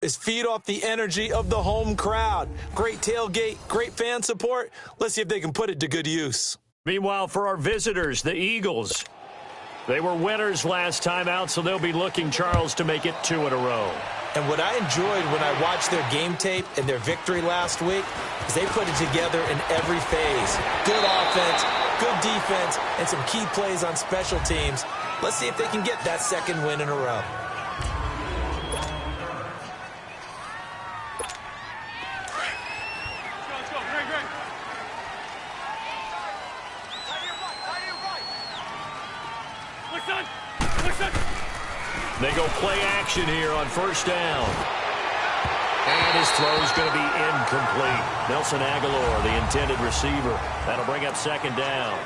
is feed off the energy of the home crowd. Great tailgate, great fan support. Let's see if they can put it to good use. Meanwhile, for our visitors, the Eagles, they were winners last time out, so they'll be looking, Charles, to make it 2 in a row. And what I enjoyed when I watched their game tape and their victory last week is they put it together in every phase. Good offense, good defense, and some key plays on special teams. Let's see if they can get that second win in a row. They go play action here on first down. And his throw is going to be incomplete. Nelson Aguilar, the intended receiver. That'll bring up second down.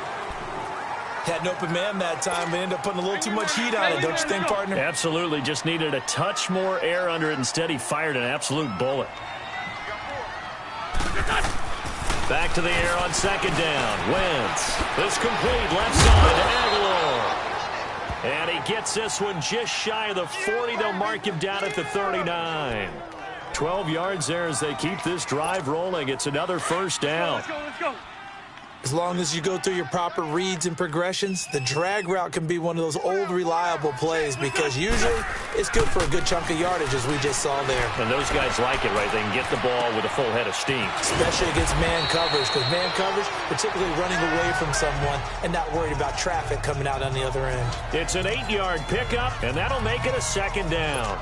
Had an open man that time, but ended up putting a little too much heat on it, don't you think, partner? Absolutely. Just needed a touch more air under it. Instead, he fired an absolute bullet. Back to the air on second down. Wentz. This complete left side to Aguilar. And he gets this one just shy of the 40. They'll mark him down at the 39. 12 yards there as they keep this drive rolling. It's another first down. Let's go. As long as you go through your proper reads and progressions, the drag route can be one of those old reliable plays because usually it's good for a good chunk of yardage, as we just saw there. And those guys like it, right? They can get the ball with a full head of steam. Especially against man coverage, because man coverage, particularly running away from someone and not worried about traffic coming out on the other end. It's an 8-yard pickup, and that'll make it a second down.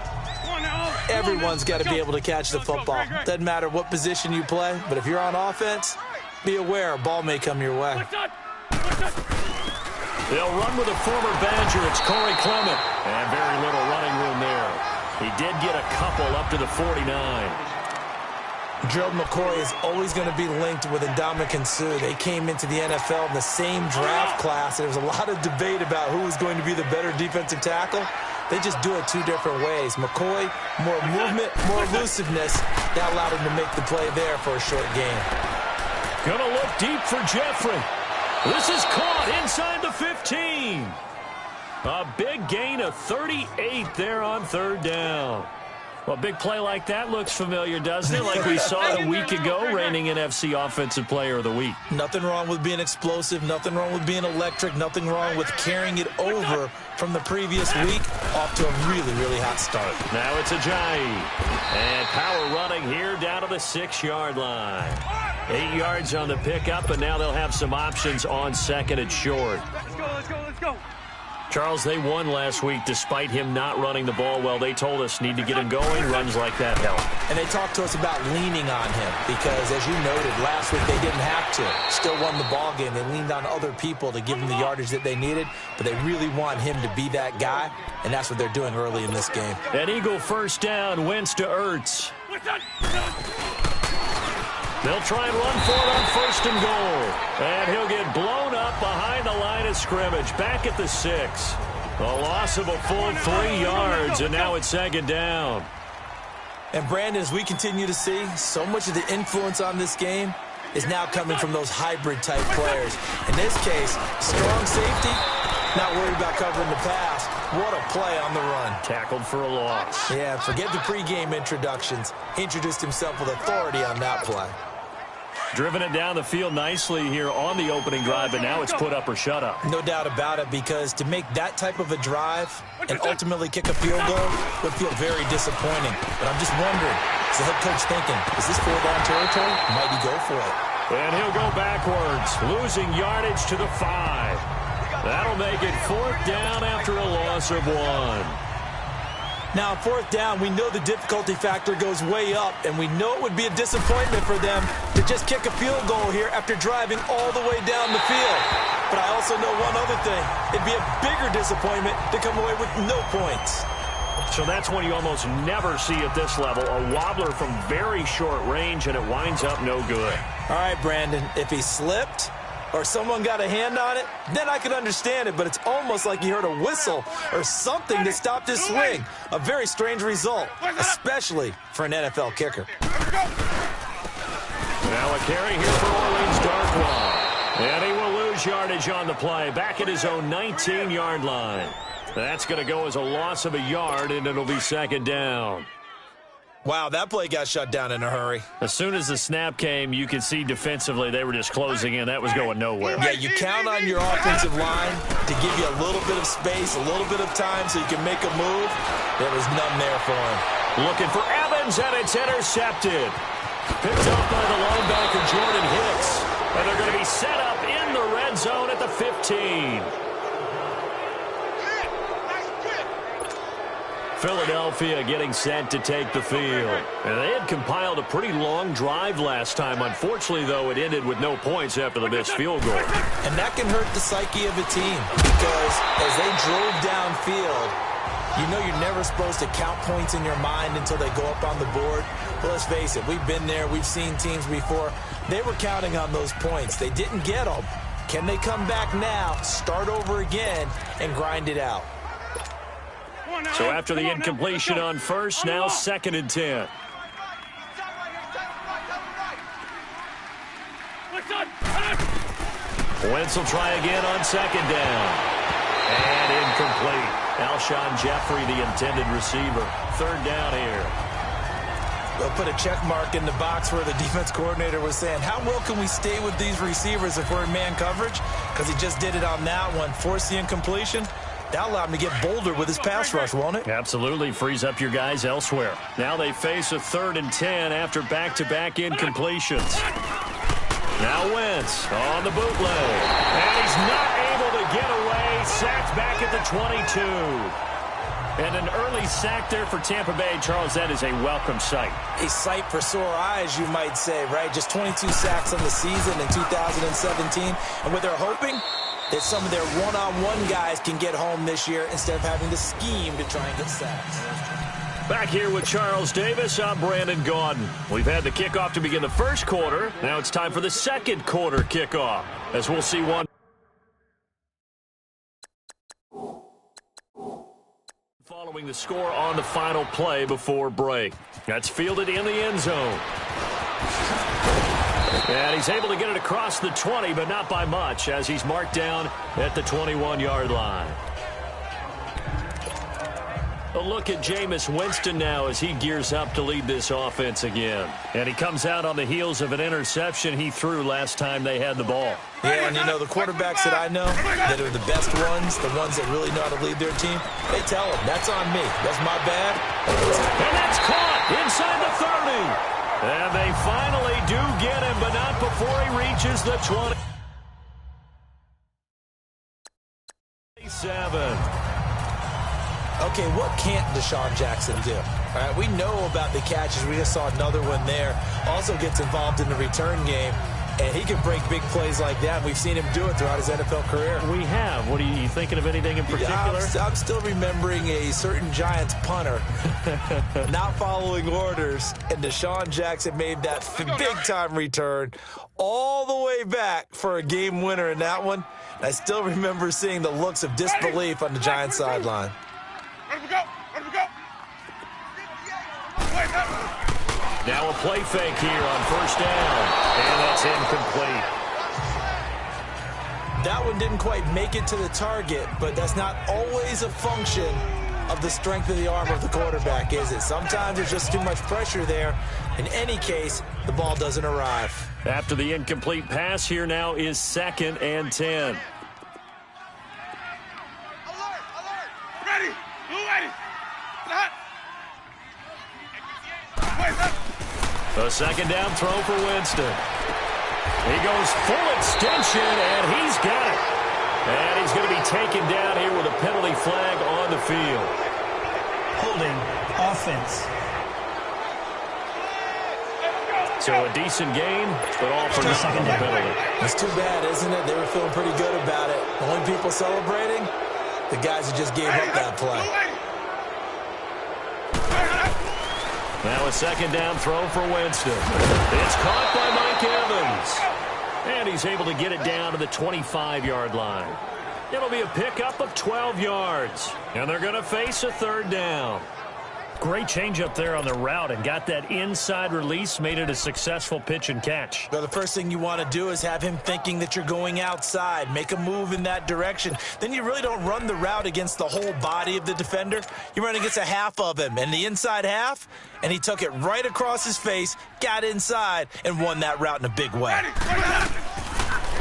Everyone's got to be able to catch the football. Doesn't matter what position you play, but if you're on offense, be aware a ball may come your way. They'll run with a former Badger. It's Corey Clement. And very little running room there. He did get a couple up to the 49. Gerald McCoy is always going to be linked with Ndamukong Suh. They came into the NFL in the same draft class. There was a lot of debate about who was going to be the better defensive tackle. They just do it 2 different ways. McCoy, more movement, more elusiveness. That allowed him to make the play there for a short gain. Gonna look deep for Jeffrey. This is caught inside the 15. A big gain of 38 there on third down. Well, a big play like that looks familiar, doesn't it? Like we saw it a week ago, reigning NFC Offensive Player of the Week. Nothing wrong with being explosive. Nothing wrong with being electric. Nothing wrong with carrying it over from the previous week off to a really, really hot start. Now it's Ajayi. And power running here down to the 6-yard line. 8 yards on the pickup, and now they'll have some options on second and short. Let's go. Charles, they won last week despite him not running the ball well. They told us need to get him going. Runs like that help. And they talked to us about leaning on him because, as you noted, last week they didn't have to. Still won the ball game. They leaned on other people to give them the yardage that they needed, but they really want him to be that guy, and that's what they're doing early in this game. An Eagle first down, Wentz to Ertz. They'll try and run for it on first and goal. And he'll get blown up behind the line of scrimmage. Back at the 6. A loss of a full 3 yards, and now it's second down. And, Brandon, as we continue to see, so much of the influence on this game is now coming from those hybrid-type players. In this case, strong safety, not worried about covering the pass. What a play on the run. Tackled for a loss. Yeah, forget the pregame introductions. He introduced himself with authority on that play. Driven it down the field nicely here on the opening drive, but now it's put up or shut up. No doubt about it, because to make that type of a drive and ultimately kick a field goal would feel very disappointing. But I'm just wondering, is the head coach thinking, is this 4-down territory? Might he go for it? And he'll go backwards, losing yardage to the 5. That'll make it 4th down after a loss of 1. Now, 4th down, we know the difficulty factor goes way up, and we know it would be a disappointment for them to just kick a field goal here after driving all the way down the field. But I also know one other thing. It'd be a bigger disappointment to come away with no points. So that's one you almost never see at this level. A wobbler from very short range, and it winds up no good. All right, Brandon, if he slipped or someone got a hand on it, then I could understand it, but it's almost like you heard a whistle or something that stopped his swing. A very strange result, especially for an NFL kicker. Now a carry here for Orleans Darkwa. And he will lose yardage on the play, back at his own 19-yard line. That's going to go as a loss of a yard, and it'll be second down. Wow, that play got shut down in a hurry. As soon as the snap came, you could see defensively they were just closing in. That was going nowhere. Yeah, you count on your offensive line to give you a little bit of space, a little bit of time so you can make a move. There was none there for him. Looking for Evans, and it's intercepted. Picked up by the linebacker, Jordan Hicks. And they're going to be set up in the red zone at the 15. Philadelphia getting set to take the field. And they had compiled a pretty long drive last time. Unfortunately, though, it ended with no points after the missed field goal. And that can hurt the psyche of a team because as they drove downfield, you know you're never supposed to count points in your mind until they go up on the board. But let's face it, we've been there. We've seen teams before. They were counting on those points. They didn't get them. Can they come back now, start over again, and grind it out? So after the incompletion on first, now 2nd and 10. Wentz will try again on 2nd down. And incomplete. Alshon Jeffrey, the intended receiver. 3rd down here. They'll put a check mark in the box where the defense coordinator was saying, how well can we stay with these receivers if we're in man coverage? Because he just did it on that one, forced the incompletion. That'll allow him to get bolder with his pass rush, won't it? Absolutely. Frees up your guys elsewhere. Now they face a 3rd and 10 after back-to-back incompletions. Now Wentz on the bootleg. And he's not able to get away. Sacked back at the 22. And an early sack there for Tampa Bay. Charles, that is a welcome sight. A sight for sore eyes, you might say, right? Just 22 sacks on the season in 2017. And what they're hoping that some of their one-on-one guys can get home this year instead of having to scheme to try and get sacks. Back here with Charles Davis, I'm Brandon Gaudin. We've had the kickoff to begin the first quarter. Now it's time for the second quarter kickoff, as we'll see one. Following the score on the final play before break. That's fielded in the end zone. And he's able to get it across the 20, but not by much, as he's marked down at the 21-yard line. A look at Jameis Winston now as he gears up to lead this offense again. And he comes out on the heels of an interception he threw last time they had the ball. Yeah, and you know, the quarterbacks that I know that are the best ones, the ones that really know how to lead their team, they tell them, that's on me. That's my bad. And that's caught inside the 30. And they finally do get him, but not before he reaches the 27. Okay, what can't Deshaun Jackson do? All right, we know about the catches. We just saw another one there. Also gets involved in the return game, and he can break big plays like that. We've seen him do it throughout his NFL career. We have. What are you thinking of anything in particular? I'm still remembering a certain Giants punter not following orders, and Deshaun Jackson made that big-time return all the way back for a game winner in that one. I still remember seeing the looks of disbelief on the Giants sideline. Let him go! Let him go! Now a play fake here on first down, and that's incomplete. That one didn't quite make it to the target, but that's not always a function of the strength of the arm of the quarterback, is it? Sometimes there's just too much pressure there. In any case, the ball doesn't arrive. After the incomplete pass, here now is 2nd and 10. Alert! Alert! Ready! Blue ready! Hot! A 2nd down throw for Winston. He goes full extension, and he's got it. And he's going to be taken down here with a penalty flag on the field. Holding offense. So a decent gain, but all for nothing on the penalty. It's too bad, isn't it? They were feeling pretty good about it. The only people celebrating, the guys who just gave up that play. Now a 2nd down throw for Winston. It's caught by Mike Evans. And he's able to get it down to the 25-yard line. It'll be a pickup of 12 yards. And they're going to face a 3rd down. Great change up there on the route and got that inside release, made it a successful pitch and catch. Well, the first thing you want to do is have him thinking that you're going outside, make a move in that direction. Then you really don't run the route against the whole body of the defender. You run against a half of him, and the inside half, and he took it right across his face, got inside, and won that route in a big way.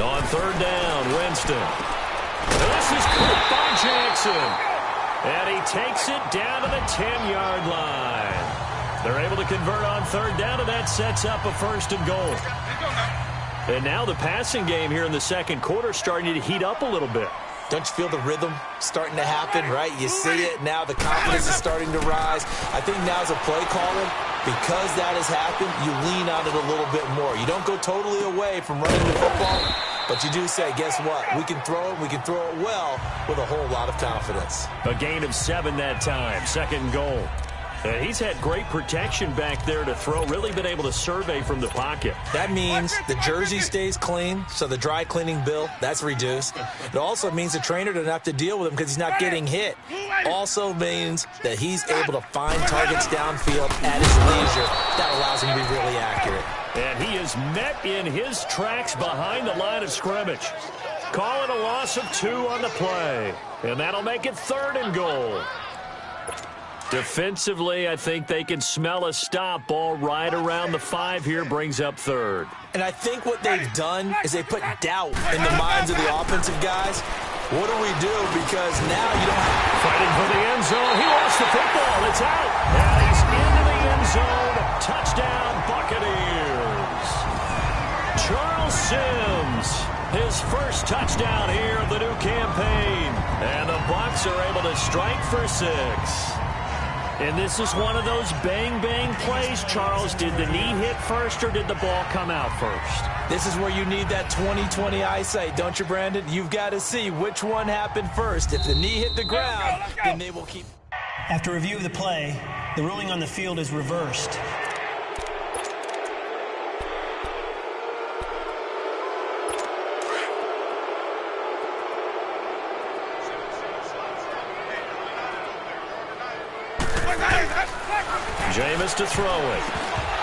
On third down, Winston. This is caught by Jackson. And he takes it down to the 10-yard line. They're able to convert on third down, and that sets up a first and goal. And now the passing game here in the second quarter starting to heat up a little bit. Don't you feel the rhythm starting to happen, right? You see it now. The confidence is starting to rise. I think now as a play caller, because that has happened, you lean on it a little bit more. You don't go totally away from running the football, but you do say, guess what? We can throw it. We can throw it well with a whole lot of confidence. A gain of 7 that time. Second and goal. And he's had great protection back there to throw. Really been able to survey from the pocket. That means the jersey stays clean, so the dry cleaning bill, that's reduced. It also means the trainer doesn't have to deal with him because he's not getting hit. Also means that he's able to find targets downfield at his leisure. That allows him to be really accurate. And he is met in his tracks behind the line of scrimmage. Call it a loss of 2 on the play. And that'll make it third and goal. Defensively, I think they can smell a stop. Ball right around the 5 here, brings up third. And I think what they've done is they put doubt in the minds of the offensive guys. What do we do? Because now you don't have... Fighting for the end zone. He lost the football. It's out. And he's into the end zone. Touchdown, Buccaneers. Charles Sims, his first touchdown here of the new campaign. And the Bucs are able to strike for 6. And this is one of those bang-bang plays, Charles. Did the knee hit first or did the ball come out first? This is where you need that 20/20 eyesight, don't you, Brandon? You've got to see which one happened first. If the knee hit the ground, then they will keep... After review of the play, the ruling on the field is reversed. Jameis to throw it.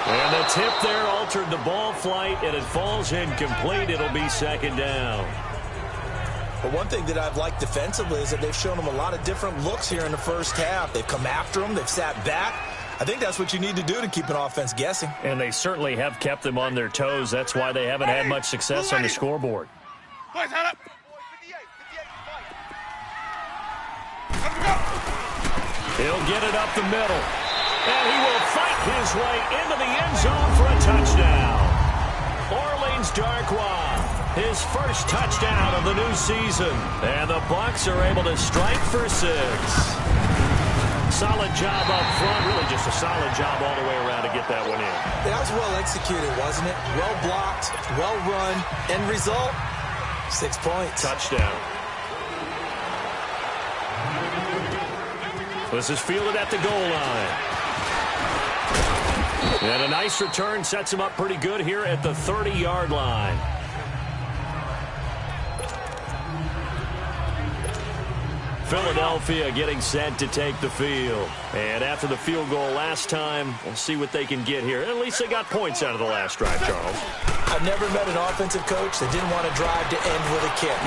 And the tip there altered the ball flight, and it falls incomplete. It'll be second down. But one thing that I've liked defensively is that they've shown them a lot of different looks here in the first half. They've come after them. They've sat back. I think that's what you need to do to keep an offense guessing. And they certainly have kept them on their toes. That's why they haven't had much success on the scoreboard. Boys, hold up. He'll get it up the middle. And he will fight his way into the end zone for a touchdown. Orleans Darkwa, his first touchdown of the new season. And the Bucs are able to strike for 6. Solid job up front. Really just a solid job all the way around to get that one in. That was well executed, wasn't it? Well blocked, well run. End result, 6 points. Touchdown. This is fielded at the goal line. And a nice return sets him up pretty good here at the 30-yard line. Philadelphia getting set to take the field. And after the field goal last time, we'll see what they can get here. At least they got points out of the last drive, Charles. I've never met an offensive coach that didn't want to drive to end with a kick.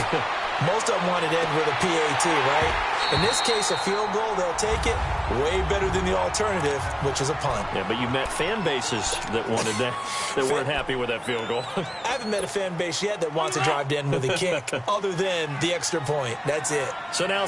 Most of them wanted to end with a PAT, right? In this case, a field goal, they'll take it. Way better than the alternative, which is a punt. Yeah, but you met fan bases that wanted that, that weren't happy with that field goal. I haven't met a fan base yet that wants to drive to end with a kick, other than the extra point. That's it. So now...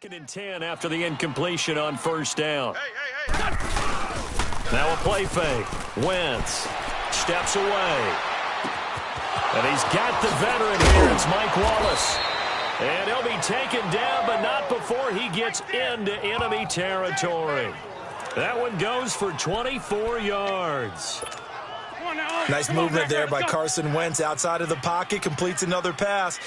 2nd and 10 after the incompletion on first down. Hey. Now a play fake. Wentz steps away. And he's got the veteran here. It's Mike Wallace. And he'll be taken down, but not before he gets into enemy territory. That one goes for 24 yards. Nice movement there by Carson Wentz outside of the pocket, completes another pass.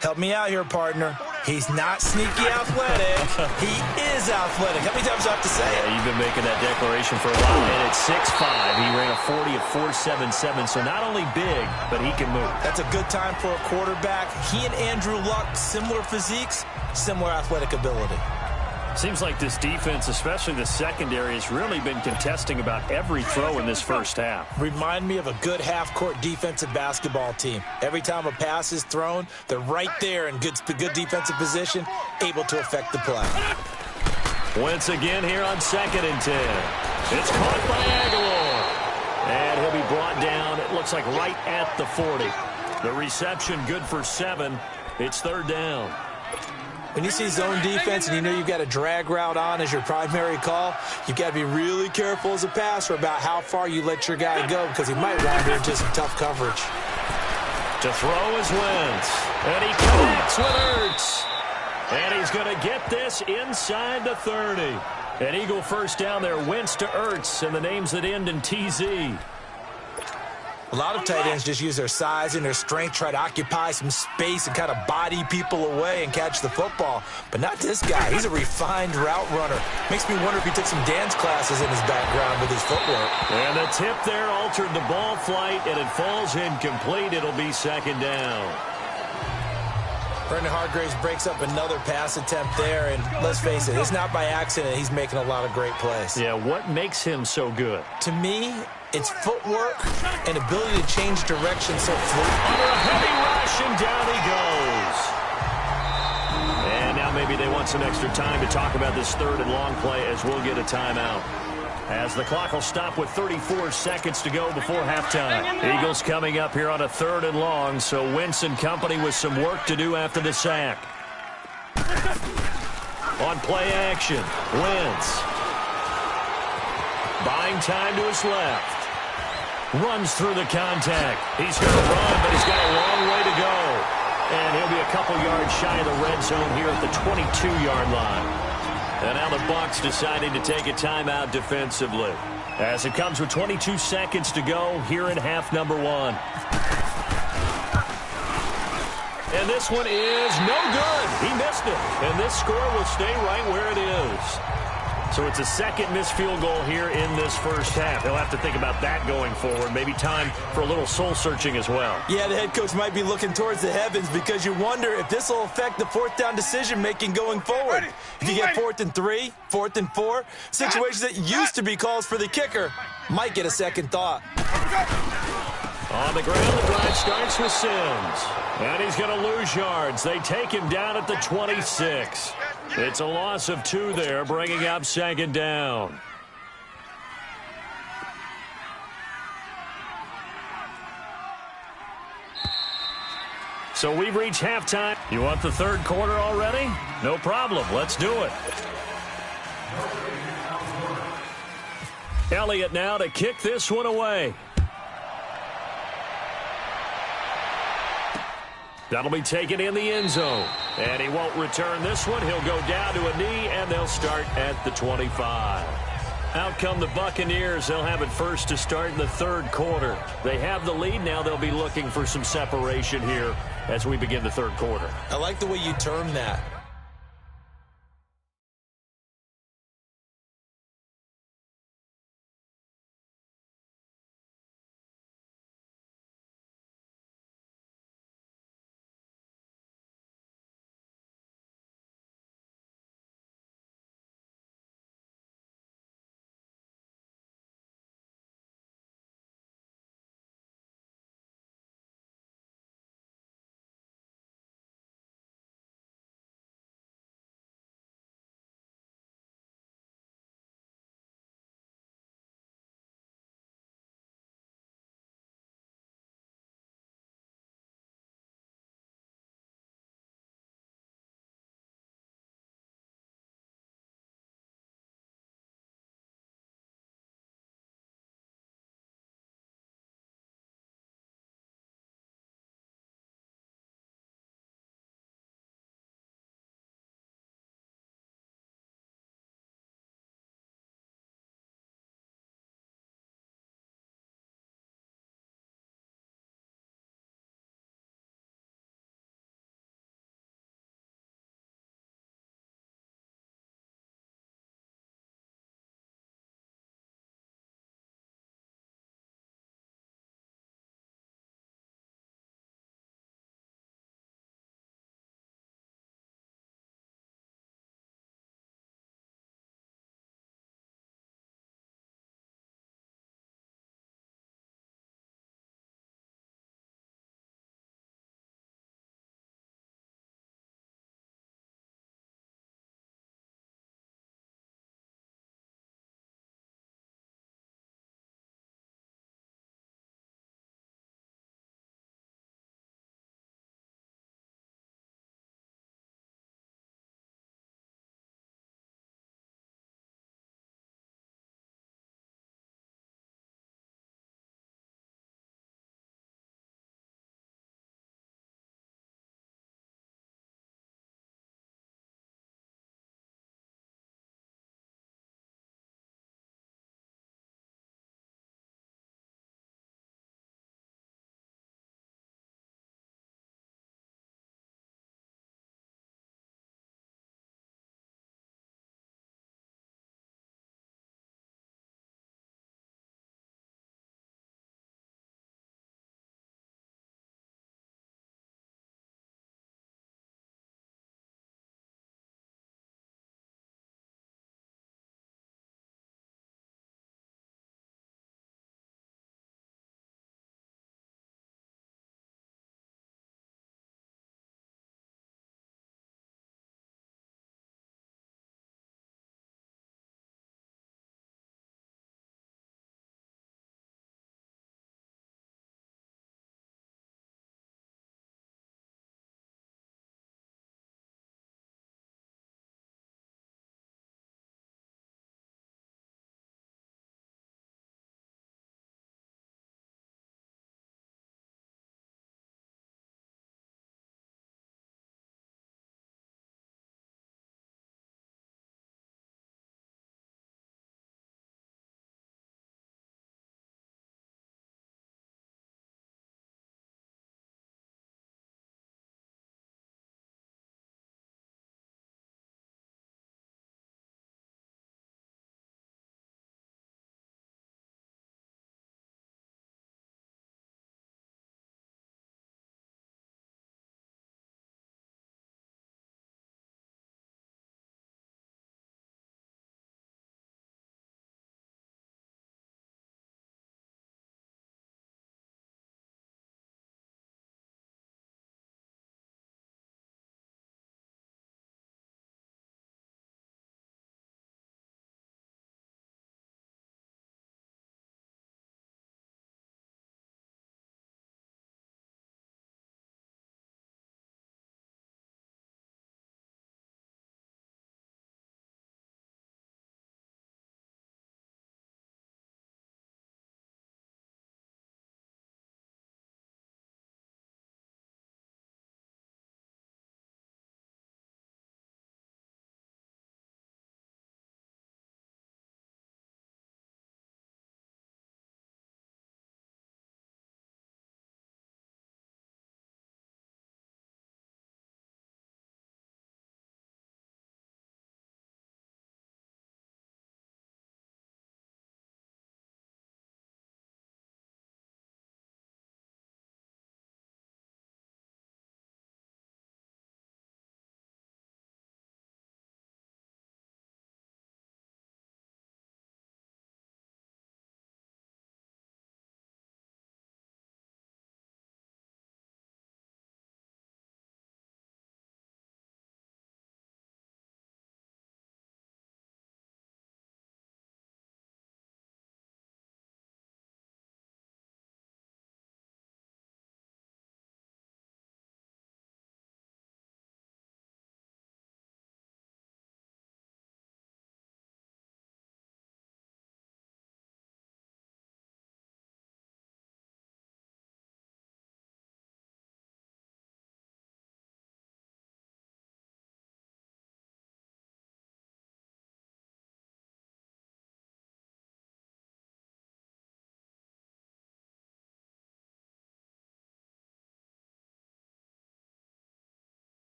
Help me out here, partner. He's not sneaky athletic. He is athletic. How many times do I have to say it? Yeah, you've been making that declaration for a while. And at 6'5", he ran a 40 of 4.77, so not only big, but he can move. That's a good time for a quarterback. He and Andrew Luck, similar physiques, similar athletic ability. Seems like this defense, especially the secondary, has really been contesting about every throw in this first half. Remind me of a good half-court defensive basketball team. Every time a pass is thrown, they're right there in good defensive position, able to affect the play. Once again here on 2nd and 10. It's caught by Aguilar. And he'll be brought down, it looks like right at the 40. The reception good for 7. It's 3rd down. When you see zone defense and you know you've got a drag route on as your primary call, you've got to be really careful as a passer about how far you let your guy go because he might wander into some tough coverage. To throw is Wentz. And he connects with Ertz. And he's going to get this inside the 30. An Eagle first down there, Wentz to Ertz, and the names that end in TZ. A lot of tight ends just use their size and their strength, try to occupy some space and kind of body people away and catch the football. But not this guy. He's a refined route runner. Makes me wonder if he took some dance classes in his background with his footwork. And the tip there altered the ball flight, and it falls incomplete. It'll be 2nd down. Brendan Hargraves breaks up another pass attempt there, and let's face it, it's not by accident he's making a lot of great plays. Yeah, what makes him so good? To me, it's footwork and ability to change direction so fluid. Under a heavy rush, and down he goes. And now maybe they want some extra time to talk about this 3rd and long play as we'll get a timeout. As the clock will stop with 34 seconds to go before halftime. Eagles coming up here on a 3rd and long, so Wentz and company with some work to do after the sack. On play action, Wentz. Buying time to his left. Runs through the contact. He's going to run, but he's got a long way to go. And he'll be a couple yards shy of the red zone here at the 22-yard line. And now the Bucs deciding to take a timeout defensively. As it comes with 22 seconds to go here in half number 1. And this one is no good. He missed it. And this score will stay right where it is. So it's a second missed field goal here in this first half. He'll have to think about that going forward. Maybe time for a little soul-searching as well. Yeah, the head coach might be looking towards the heavens because you wonder if this will affect the 4th down decision-making going forward. If you get 4th and 3, 4th and 4, situations that used to be calls for the kicker might get a second thought. On the ground, the drive starts with Sims. And he's going to lose yards. They take him down at the 26. It's a loss of 2 there, bringing up 2nd down. So we've reached halftime. You want the 3rd quarter already? No problem. Let's do it. Elliott now to kick this one away. That'll be taken in the end zone. And he won't return this one. He'll go down to a knee, and they'll start at the 25. Out come the Buccaneers. They'll have it first to start in the 3rd quarter. They have the lead. Now they'll be looking for some separation here as we begin the 3rd quarter. I like the way you term that.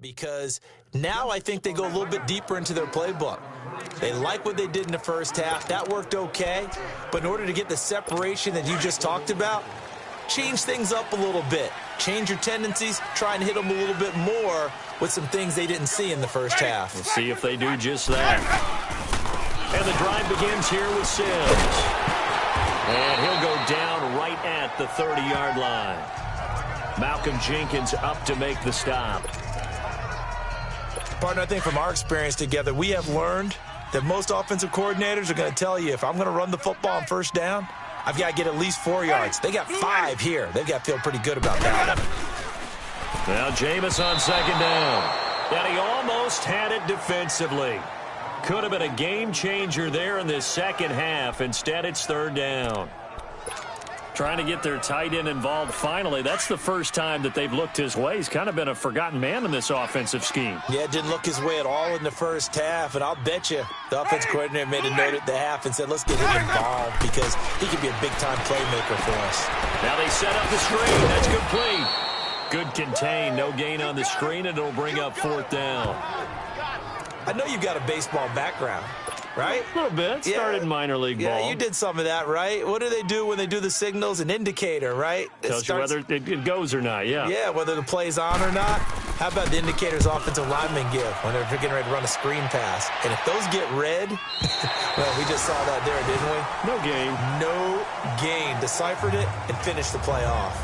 because now I think they go a little bit deeper into their playbook. They like what they did in the first half. That worked okay. But in order to get the separation that you just talked about, change things up a little bit. Change your tendencies. Try and hit them a little bit more with some things they didn't see in the first half. We'll see if they do just that. And the drive begins here with Sims. And he'll go down right at the 30-yard line. Malcolm Jenkins up to make the stop. Partner, I think from our experience together, we have learned that most offensive coordinators are going to tell you, if I'm going to run the football on first down, I've got to get at least 4 yards. They got 5 here. They've got to feel pretty good about that. Now Jameis on second down. And he almost had it defensively. Could have been a game changer there in this second half. Instead, it's third down. Trying to get their tight end involved finally. That's the first time that they've looked his way. He's kind of been a forgotten man in this offensive scheme. Yeah, it didn't look his way at all in the first half, and I'll bet you the offensive coordinator made a note at the half and said, let's get him involved because he could be a big-time playmaker for us. Now they set up the screen. That's complete. Good contain. No gain on the screen, and it'll bring up fourth down. I know you've got a baseball background, right? A little bit. Started minor league ball. Yeah, you did some of that, right? What do they do when they do the signals? An indicator, right? Tells you whether it goes or not, yeah. Yeah, whether the play's on or not. How about the indicators offensive linemen give when they're getting ready to run a screen pass? And if those get red, well, we just saw that there, didn't we? No gain. No gain. Deciphered it and finished the play off.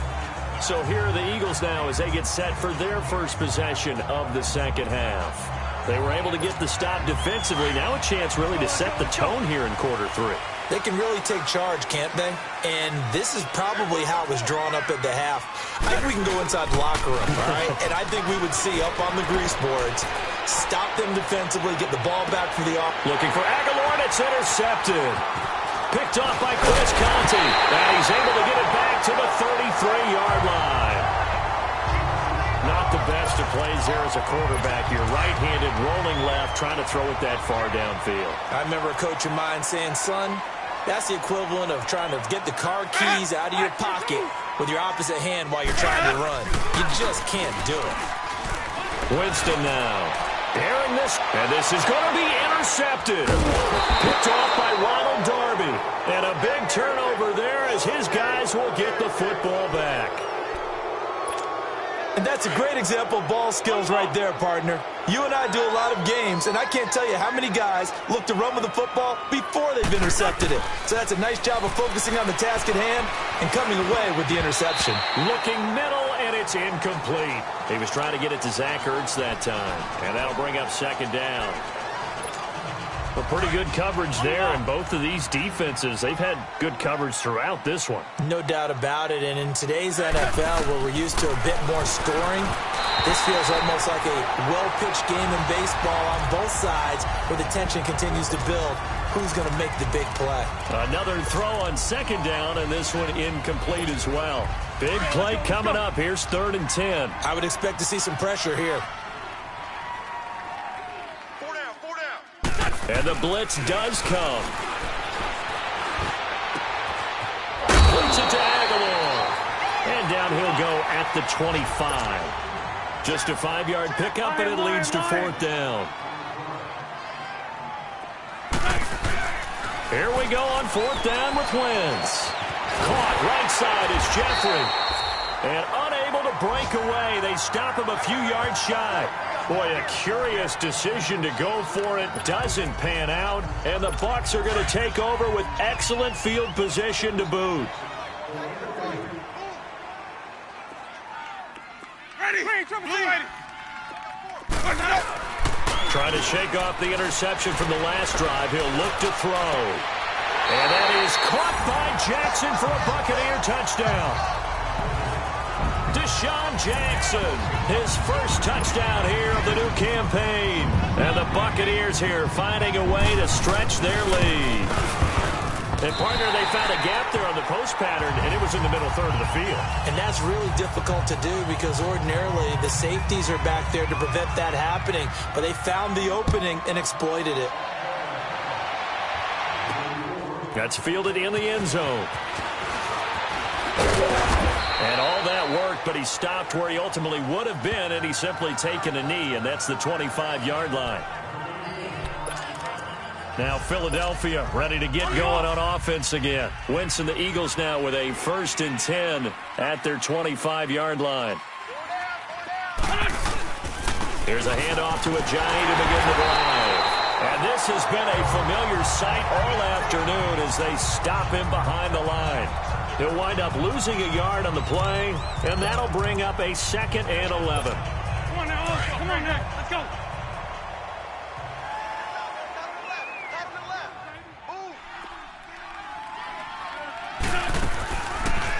So here are the Eagles now as they get set for their first possession of the second half. They were able to get the stop defensively. Now a chance really to set the tone here in quarter 3. They can really take charge, can't they? And this is probably how it was drawn up at the half. I think we can go inside the locker room, all right? And I think we would see up on the grease boards, stop them defensively, get the ball back for the off. Looking for Aguilar, and it's intercepted. Picked off by Chris Conte. And he's able to get it back to the 33-yard line. Not the best of plays there as a quarterback. You're right-handed, rolling left, trying to throw it that far downfield. I remember a coach of mine saying, son, that's the equivalent of trying to get the car keys out of your pocket with your opposite hand while you're trying to run. You just can't do it. Winston now. Airing this, and this is going to be intercepted. Picked off by Ronald Darby. And a big turnover there as his guys will get the football back. And that's a great example of ball skills right there, partner. You and I do a lot of games, and I can't tell you how many guys look to run with the football before they've intercepted it. So that's a nice job of focusing on the task at hand and coming away with the interception. Looking middle, and it's incomplete. He was trying to get it to Zach Ertz that time, and that'll bring up second down. Well, pretty good coverage there, and both of these defenses, they've had good coverage throughout this one. No doubt about it, and in today's NFL, where we're used to a bit more scoring, this feels almost like a well-pitched game in baseball on both sides where the tension continues to build. Who's going to make the big play? Another throw on second down, and this one incomplete as well. Big play coming up. Here's 3rd and 10. I would expect to see some pressure here. And the blitz does come. Puts it to Aguilar. And down he'll go at the 25. Just a 5-yard pickup, and it leads to 4th down. Here we go on 4th down with Wentz. Caught right side is Jeffrey. And unable to break away. They stop him a few yards shy. Boy, a curious decision to go for it. Doesn't pan out. And the Bucs are going to take over with excellent field position to boot. Ready. Trying to shake off the interception from the last drive. He'll look to throw. And that is caught by Jackson for a Buccaneer touchdown. Deshaun Jackson, his first touchdown here of the new campaign. And the Buccaneers here finding a way to stretch their lead. And, partner, they found a gap there on the post pattern, and it was in the middle third of the field. And that's really difficult to do because ordinarily the safeties are back there to prevent that happening. But they found the opening and exploited it. That's fielded in the end zone. And all that worked, but he stopped where he ultimately would have been, and he's simply taken a knee, and that's the 25-yard line. Now Philadelphia ready to get going on offense again. Wentz and the Eagles now with a 1st and 10 at their 25-yard line. Here's a handoff to Ajayi to begin the drive. And this has been a familiar sight all afternoon as they stop him behind the line. He'll wind up losing a yard on the play, and that'll bring up a 2nd and 11. Come on now, come on now, let's go.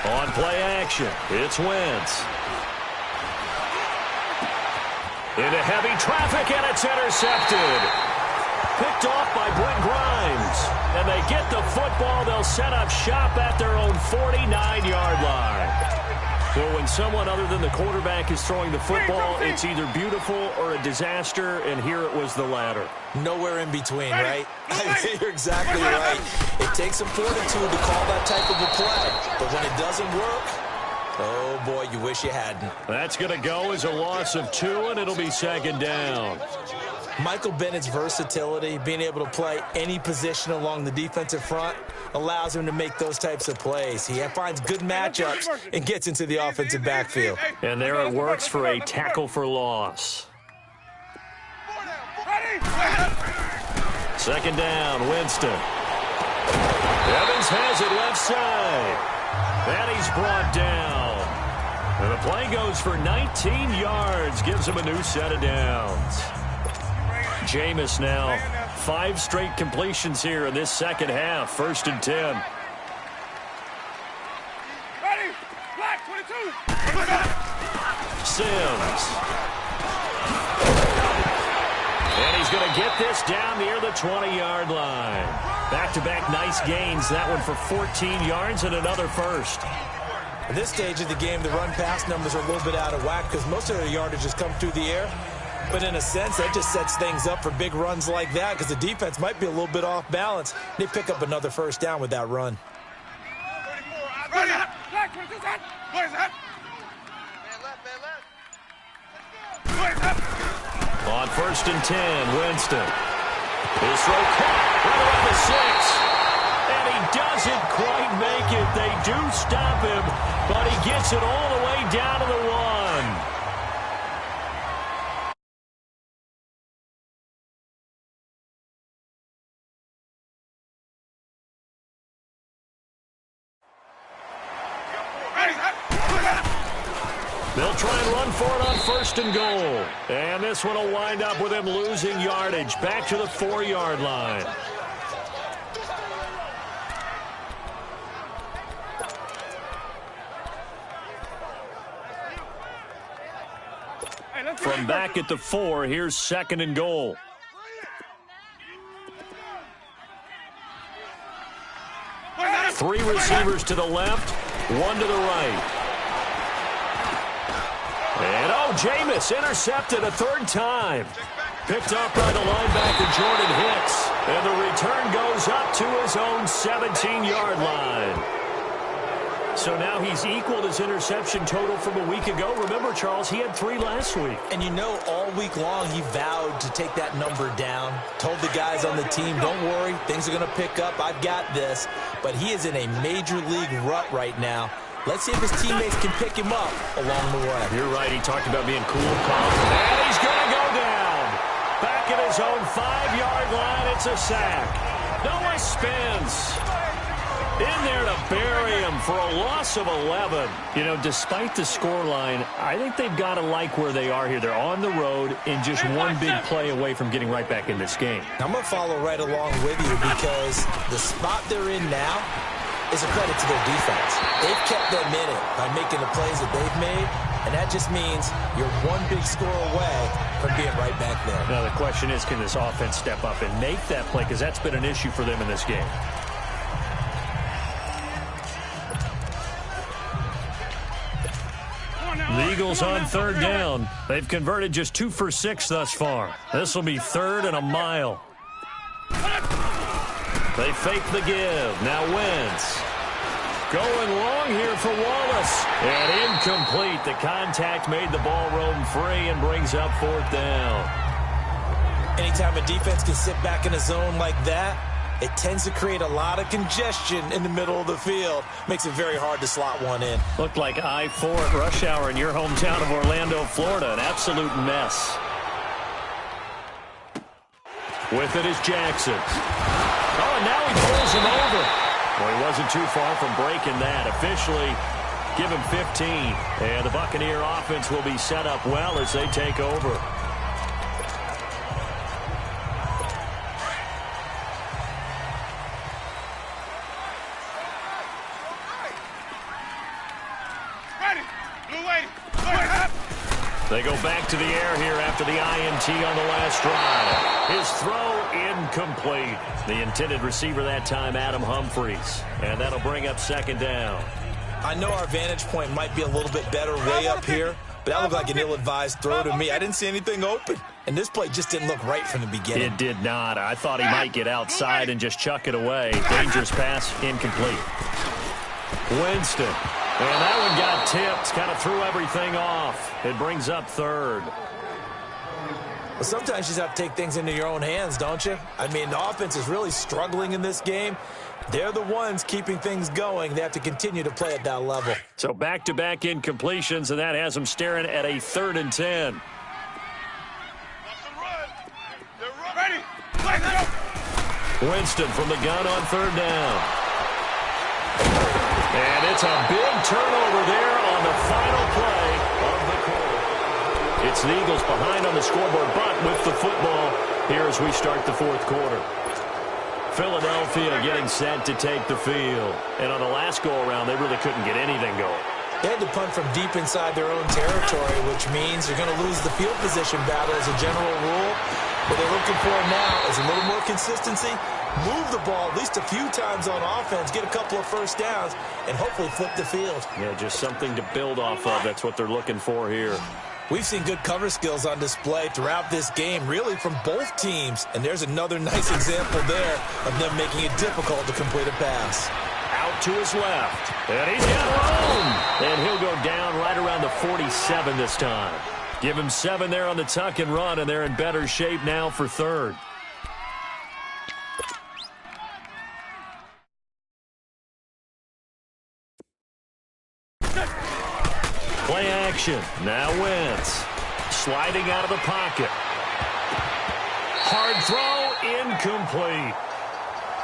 On play action, it's Wentz. Into heavy traffic, and it's intercepted. Picked off by Brent Grimes. And they get the football. They'll set up shop at their own 49-yard line. Well, when someone other than the quarterback is throwing the football, it's either beautiful or a disaster, and here it was the latter. Nowhere in between, right? You're exactly right. It takes some fortitude to call that type of a play. But when it doesn't work, oh, boy, you wish you hadn't. That's going to go as a loss of 2, and it'll be 2nd down. Michael Bennett's versatility, being able to play any position along the defensive front, allows him to make those types of plays. He finds good matchups and gets into the offensive backfield. And there it works for a tackle for loss. 2nd down, Winston. Evans has it left side. And he's brought down. And the play goes for 19 yards, gives him a new set of downs. Jameis now, 5 straight completions here in this second half. 1st and 10. Ready, black 22. Sims. And he's going to get this down near the 20-yard line. Back-to-back nice gains. That one for 14 yards and another first. At this stage of the game, the run-pass numbers are a little bit out of whack because most of their yardage has come through the air. But in a sense, that just sets things up for big runs like that because the defense might be a little bit off balance. They pick up another 1st down with that run. Ready, black 22. Where's that? On 1st and 10, Winston. His throw caught right around the 6. And he doesn't quite make it. They do stop him, but he gets it all the way down to the 1. They'll try and run for it on 1st and goal. And this one will wind up with him losing yardage back to the 4-yard line. From back at the 4, here's 2nd and goal. Three receivers to the left, 1 to the right. And, Jameis intercepted a 3rd time. Picked up by the linebacker, Jordan Hicks. And the return goes up to his own 17-yard line. So now he's equaled his interception total from a week ago. Remember, Charles, he had 3 last week. And you know, all week long he vowed to take that number down. Told the guys on the team, don't worry, things are going to pick up. I've got this. But he is in a major league rut right now. Let's see if his teammates can pick him up along the way. You're right. He talked about being cool and confident. And he's going to go down. Back at his own 5-yard line. It's a sack. Noah spins. In there to bury him for a loss of 11. You know, despite the scoreline, I think they've got to like where they are here. They're on the road and just one big play away from getting right back in this game. I'm going to follow right along with you because the spot they're in now is a credit to their defense. They've kept them in it by making the plays that they've made, and that just means you're one big score away from being right back there. Now, the question is, can this offense step up and make that play? Because that's been an issue for them in this game. The Eagles on 3rd down. They've converted just 2 for 6 thus far. This will be 3rd and a mile. They fake the give. Now Wentz. Going long here for Wallace. And incomplete. The contact made the ball roam free and brings up fourth down. Anytime a defense can sit back in a zone like that, it tends to create a lot of congestion in the middle of the field. Makes it very hard to slot one in. Looked like I-4 at rush hour in your hometown of Orlando, Florida. An absolute mess. With it is Jackson. Oh, and now he pulls him over. Well, he wasn't too far from breaking that. Officially, give him 15. And the Buccaneer offense will be set up well as they take over. They go back to the air here after the INT on the last drive. His throw incomplete. The intended receiver that time, Adam Humphries. And that'll bring up second down. I know our vantage point might be a little bit better way up here, but that looked like an ill-advised throw to me. I didn't see anything open. And this play just didn't look right from the beginning. It did not. I thought he might get outside and just chuck it away. Dangerous pass, incomplete. Winston. And that one got tipped, kind of threw everything off. It brings up third. Well, sometimes you just have to take things into your own hands, don't you? I mean, the offense is really struggling in this game. They're the ones keeping things going. They have to continue to play at that level. So back-to-back incompletions, and that has them staring at a 3rd and 10. Winston from the gun on 3rd down. And it's a big turnover there on the final play of the quarter. It's the Eagles behind on the scoreboard, but with the football here as we start the 4th quarter. Philadelphia getting set to take the field. And on the last go-around, they really couldn't get anything going. They had to punt from deep inside their own territory, which means you're going to lose the field position battle as a general rule. What they're looking for now is a little more consistency. Move the ball at least a few times on offense, get a couple of first downs, and hopefully flip the field. Yeah, just something to build off of. That's what they're looking for here. We've seen good cover skills on display throughout this game, really from both teams. And there's another nice example there of them making it difficult to complete a pass. Out to his left. And he's got room. And he'll go down right around the 47 this time. Give him 7 there on the tuck and run, and they're in better shape now for 3rd. Play action. Now Wentz. Sliding out of the pocket. Hard throw, incomplete.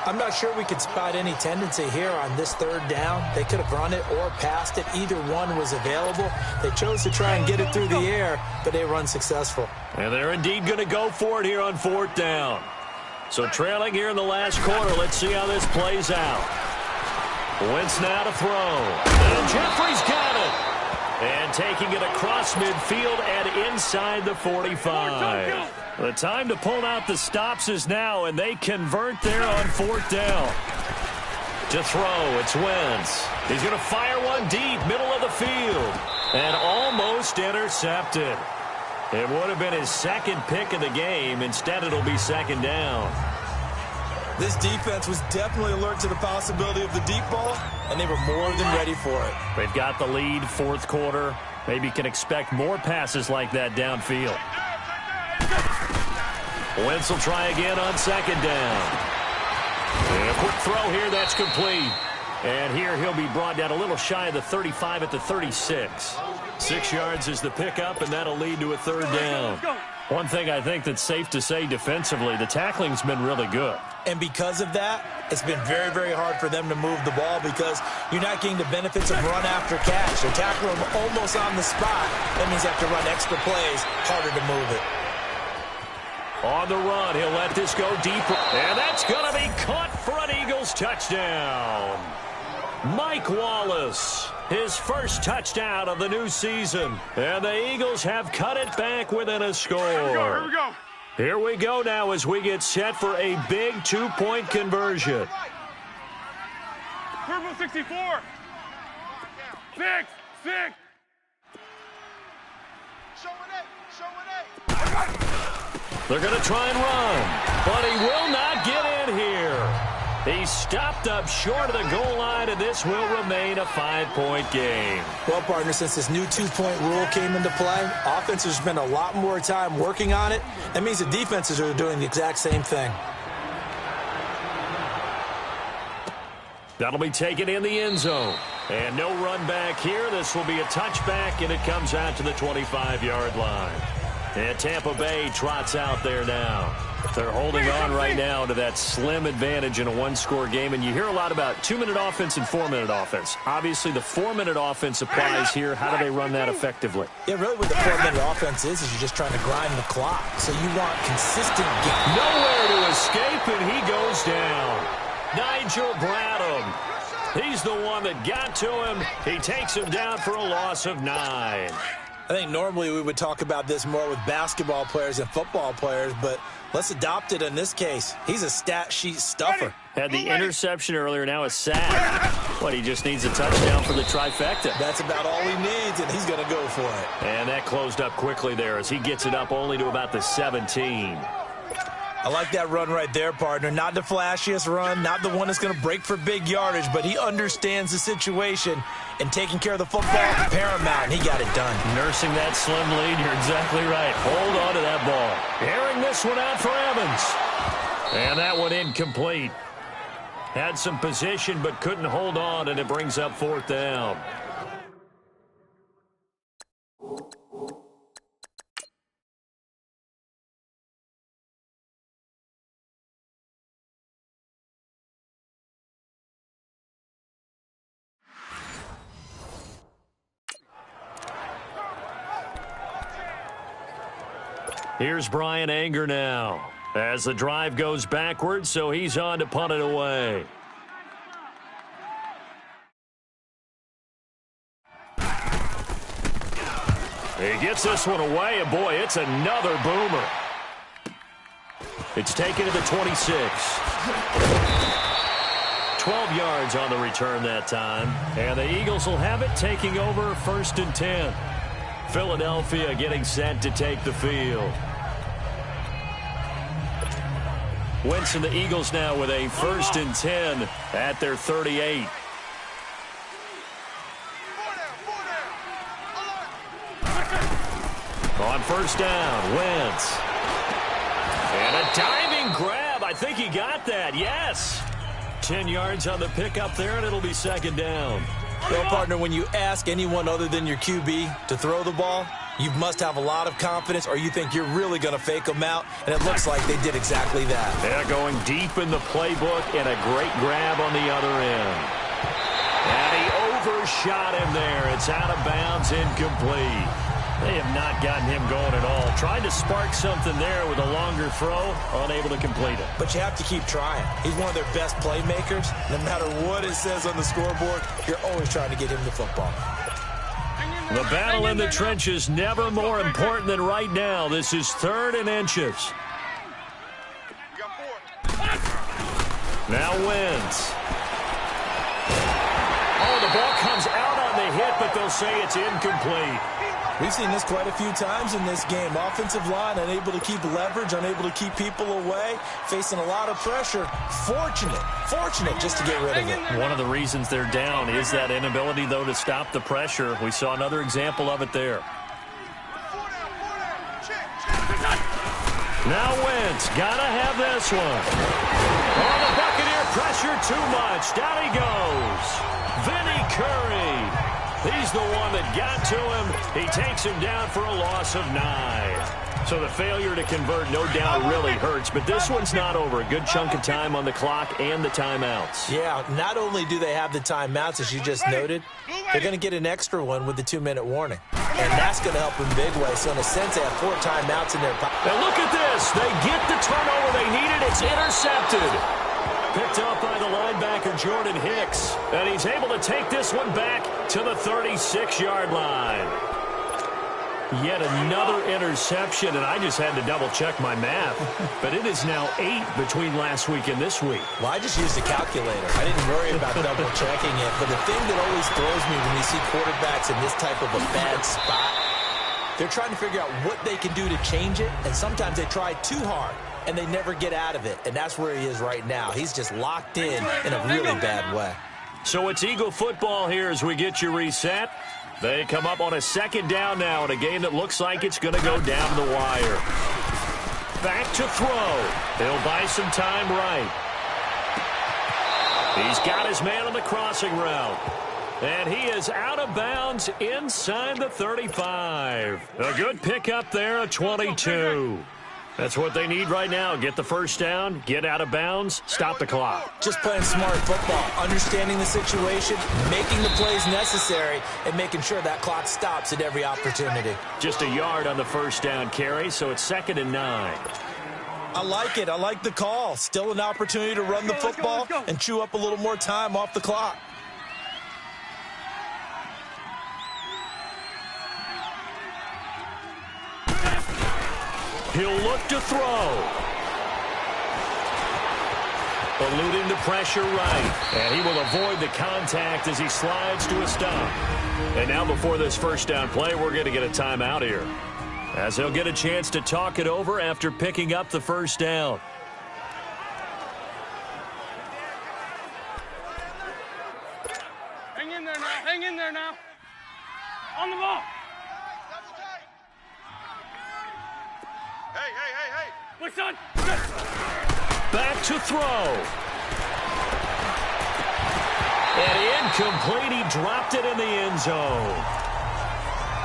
I'm not sure we could spot any tendency here on this 3rd down. They could have run it or passed it. Either one was available. They chose to try and get it through the air, but they were unsuccessful. And they're indeed going to go for it here on 4th down. So trailing here in the last quarter, let's see how this plays out. Wentz now to throw. And Jeffrey's got it. And taking it across midfield and inside the 45. The time to pull out the stops is now, and they convert there on 4th down. To throw, it's Wentz. He's going to fire one deep, middle of the field. And almost intercepted. It would have been his 2nd pick of the game. Instead, it'll be 2nd down. This defense was definitely alert to the possibility of the deep ball, and they were more than ready for it. They've got the lead, 4th quarter. Maybe can expect more passes like that downfield. Wentz will try again on 2nd down. And a quick throw here, that's complete. And here he'll be brought down a little shy of the 35 at the 36. 6 yards is the pickup, and that'll lead to a 3rd down. One thing I think that's safe to say defensively, the tackling's been really good. And because of that, it's been very, very hard for them to move the ball because you're not getting the benefits of run after catch. They're tackling them almost on the spot. That means they have to run extra plays, harder to move it. On the run, he'll let this go deeper. And that's going to be caught for an Eagles touchdown. Mike Wallace, his first touchdown of the new season. And the Eagles have cut it back within a score. Here we go. Here we go now as we get set for a big 2-point conversion. Purple 64. 6. They're going to try and run, but he will not get in here. He's stopped up short of the goal line, and this will remain a 5-point game. Well, partner, since this new 2-point rule came into play, offenses spend a lot more time working on it. That means the defenses are doing the exact same thing. That'll be taken in the end zone. And no run back here. This will be a touchback, and it comes out to the 25-yard line. And Tampa Bay trots out there now. They're holding on right now to that slim advantage in a one-score game. And you hear a lot about 2-minute offense and 4-minute offense. Obviously, the 4-minute offense applies here. How do they run that effectively? Yeah, really what the 4-minute offense is you're just trying to grind the clock. So you want consistent games. Nowhere to escape, and he goes down. Nigel Bradham. He's the one that got to him. He takes him down for a loss of 9. I think normally we would talk about this more with basketball players and football players, but let's adopt it in this case. He's a stat sheet stuffer. Had the interception earlier, now a sack. What, he just needs a touchdown for the trifecta. That's about all he needs, and he's going to go for it. And that closed up quickly there as he gets it up only to about the 17. I like that run right there, partner. Not the flashiest run, not the one that's going to break for big yardage, but he understands the situation, and taking care of the football, paramount, and he got it done. Nursing that slim lead, you're exactly right. Hold on to that ball. Airing this one out for Evans. And that one incomplete. Had some position, but couldn't hold on, and it brings up 4th down. Here's Brian Anger now as the drive goes backwards, so he's on to punt it away. He gets this one away, and boy, it's another boomer. It's taken to the 26. 12 yards on the return that time, and the Eagles will have it, taking over 1st and 10. Philadelphia getting set to take the field. Wentz and the Eagles now with a 1st and 10 at their 38. On 1st down, Wentz. And a diving grab. I think he got that. Yes. 10 yards on the pickup there, and it'll be 2nd down. Well, partner, when you ask anyone other than your QB to throw the ball, you must have a lot of confidence, or you think you're really going to fake them out, and it looks like they did exactly that. They're going deep in the playbook, and a great grab on the other end. And he overshot him there. It's out of bounds, incomplete. They have not gotten him going at all. Tried to spark something there with a longer throw, unable to complete it. But you have to keep trying. He's one of their best playmakers. No matter what it says on the scoreboard, you're always trying to get him the football. The battle in the trenches never more important than right now. This is 3rd and inches. Now Wentz. Oh, the ball comes out on the hit, but they'll say it's incomplete. We've seen this quite a few times in this game. Offensive line unable to keep leverage, unable to keep people away, facing a lot of pressure. Fortunate just to get rid of it. One of the reasons they're down is that inability, though, to stop the pressure. We saw another example of it there. Now Wentz, gotta have this one. Oh, the Buccaneer pressure too much. Down he goes. Vinny Curry. He's the one that got to him. He takes him down for a loss of 9. So the failure to convert, no doubt, really hurts. But this one's not over. A good chunk of time on the clock and the timeouts. Yeah, not only do they have the timeouts, as you just noted, they're going to get an extra one with the 2-minute warning. And that's going to help in big way. So in a sense, they have 4 timeouts in their pocket. Now look at this. They get the turnover they needed. It's intercepted. Picked up by the linebacker, Jordan Hicks. And he's able to take this one back to the 36-yard line. Yet another interception, and I just had to double-check my math. But it is now 8 between last week and this week. Well, I just used a calculator. I didn't worry about double-checking it. But the thing that always throws me when you see quarterbacks in this type of a bad spot, they're trying to figure out what they can do to change it, and sometimes they try too hard. and they never get out of it, and that's where he is right now. He's just locked in a really bad way. So it's Eagle football here as we get you reset. They come up on a second down now in a game that looks like it's going to go down the wire. Back to throw. He'll buy some time right. He's got his man on the crossing route. And he is out of bounds inside the 35. A good pickup there at 22. That's what they need right now. Get the first down, get out of bounds, stop the clock. Just playing smart football, understanding the situation, making the plays necessary, and making sure that clock stops at every opportunity. Just a yard on the first down carry, so it's 2nd and 9. I like it. I like the call. Still an opportunity to run the football and chew up a little more time off the clock. He'll look to throw. Eluding the pressure right. And he will avoid the contact as he slides to a stop. And now before this first down play, we're going to get a timeout here, as he'll get a chance to talk it over after picking up the first down. Hang in there now. Hang in there now. On the ball. Hey. What's on? Back to throw. And incomplete. He dropped it in the end zone.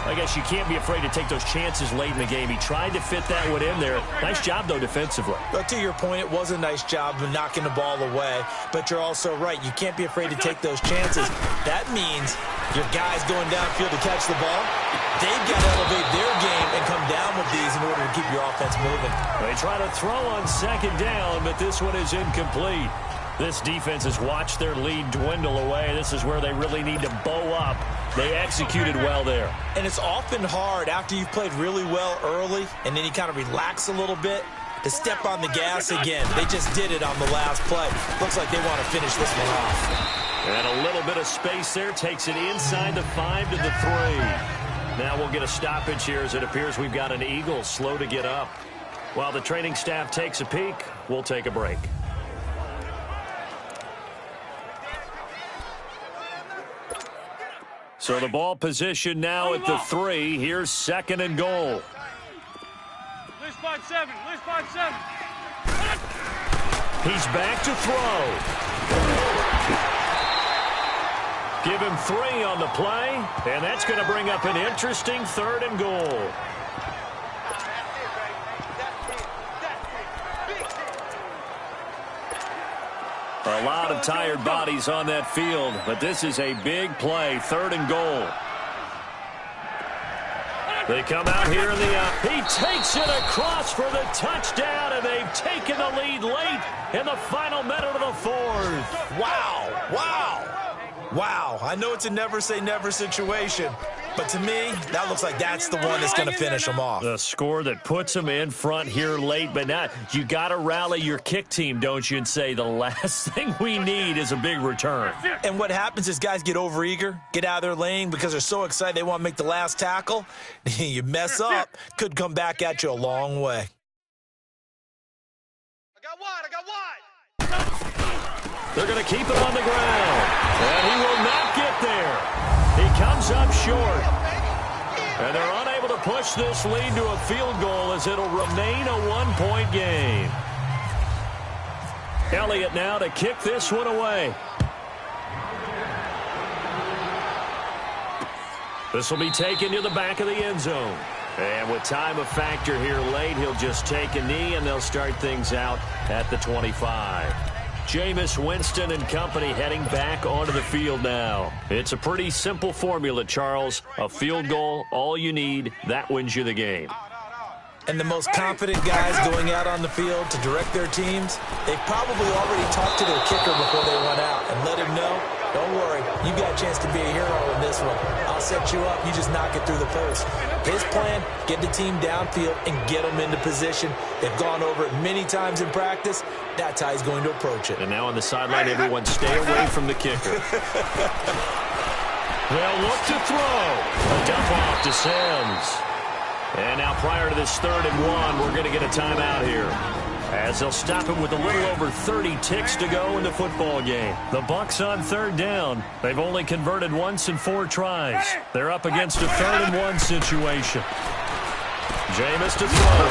I guess you can't be afraid to take those chances late in the game. He tried to fit that one in there. Nice job, though, defensively. But to your point, it was a nice job of knocking the ball away. But you're also right. You can't be afraid to take those chances. That means your guys going downfield to catch the ball, they've got to elevate their game and come down with these in order to keep your offense moving. They try to throw on second down, but this one is incomplete. This defense has watched their lead dwindle away. This is where they really need to bow up. They executed well there. And it's often hard after you've played really well early and then you kind of relax a little bit to step on the gas again. They just did it on the last play. Looks like they want to finish this one off. And a little bit of space there takes it inside the 5 to the 3. Now we'll get a stoppage here as it appears we've got an Eagle slow to get up. While the training staff takes a peek, we'll take a break. So the ball position now at the 3. Here's 2nd and goal. List 5-7. List 5-7. He's back to throw. Give him 3 on the play, and that's going to bring up an interesting 3rd and goal. A lot of tired bodies on that field, but this is a big play, 3rd and goal. They come out here in the he takes it across for the touchdown, and they've taken the lead late in the final minute of the 4th. Wow, I know it's a never say never situation, but to me, that looks like that's the one that's going to finish them off. The score that puts them in front here late, but now you got to rally your kick team, don't you, and say the last thing we need is a big return. And what happens is guys get overeager, get out of their lane because they're so excited they want to make the last tackle. You mess up, could come back at you a long way. I got wide. They're going to keep it on the ground, and he will not get there. He comes up short, and they're unable to push this lead to a field goal as it'll remain a 1-point game. Elliott now to kick this one away. This will be taken to the back of the end zone. And with time a factor here late, he'll just take a knee, and they'll start things out at the 25. Jameis Winston and company heading back onto the field now. It's a pretty simple formula, Charles. A field goal, all you need, that wins you the game. And the most confident guys going out on the field to direct their teams, they've probably already talked to their kicker before they went out and let him know, don't worry, you got a chance to be a hero in this one. I'll set you up, you just knock it through the post. His plan, get the team downfield and get them into position. They've gone over it many times in practice. That's how he's going to approach it. And now on the sideline, everyone stay away from the kicker. They'll look to throw. A dump off to Sims. And now prior to this 3rd and 1, we're going to get a timeout here. as they'll stop him with a little over 30 ticks to go in the football game. The Bucs on third down. They've only converted once in 4 tries. They're up against a 3rd and 1 situation. Jameis to throw.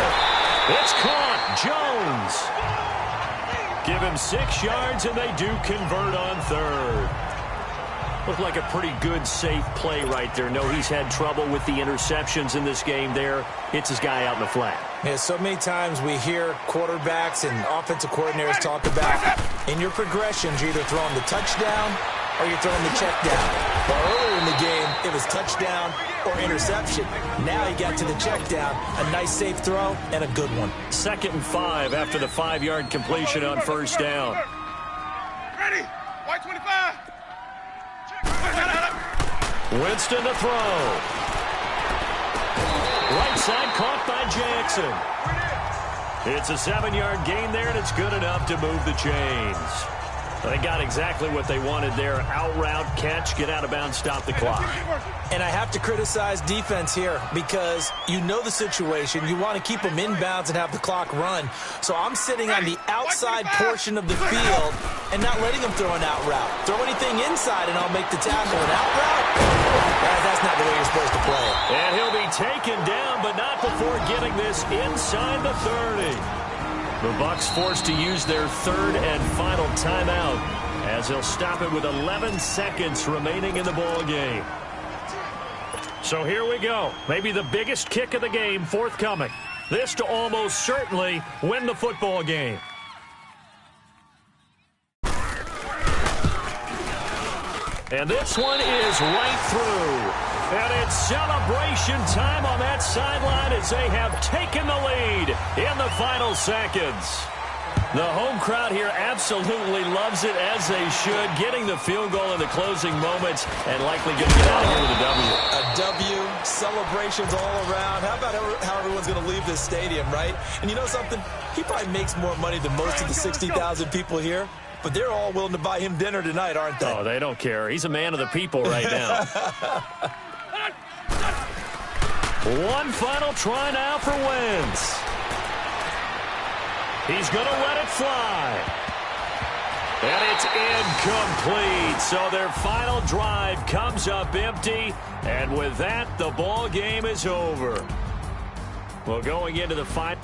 It's caught. Jones. Give him 6 yards, and they do convert on 3rd. Looked like a pretty good, safe play right there. No, he's had trouble with the interceptions in this game there. Hits his guy out in the flat. Yeah, so many times we hear quarterbacks and offensive coordinators talk about in your progressions, you're either throwing the touchdown or you're throwing the check down. Well, earlier in the game, it was touchdown or interception. Now he got to the check down. A nice, safe throw and a good one. 2nd and 5 after the 5-yard completion on 1st down. Ready? White 25. Winston to throw. Right side caught by Jackson. It's a 7-yard gain there, and it's good enough to move the chains. They got exactly what they wanted there. Out route, catch, get out of bounds, stop the clock. And I have to criticize defense here because you know the situation. You want to keep them inbounds and have the clock run. So I'm sitting on the outside portion of the field and not letting them throw an out route. Throw anything inside and I'll make the tackle. An out route? That's not the way you're supposed to play it. And he'll be taken down, but not before getting this inside the 30. The Bucs forced to use their 3rd and final timeout as they'll stop it with 11 seconds remaining in the ball game. So here we go. Maybe the biggest kick of the game forthcoming. This to almost certainly win the football game. And this one is right through. And it's celebration time on that sideline as they have taken the lead in the final seconds. The home crowd here absolutely loves it, as they should, getting the field goal in the closing moments and likely going to get out of here with a W. A W, celebrations all around. How about how everyone's going to leave this stadium, right? And you know something? He probably makes more money than most of the 60,000 people here. But they're all willing to buy him dinner tonight, aren't they? Oh, they don't care. He's a man of the people right now. One final try now for Wentz. He's going to let it fly. And it's incomplete. So their final drive comes up empty. And with that, the ball game is over. Well, going into the final...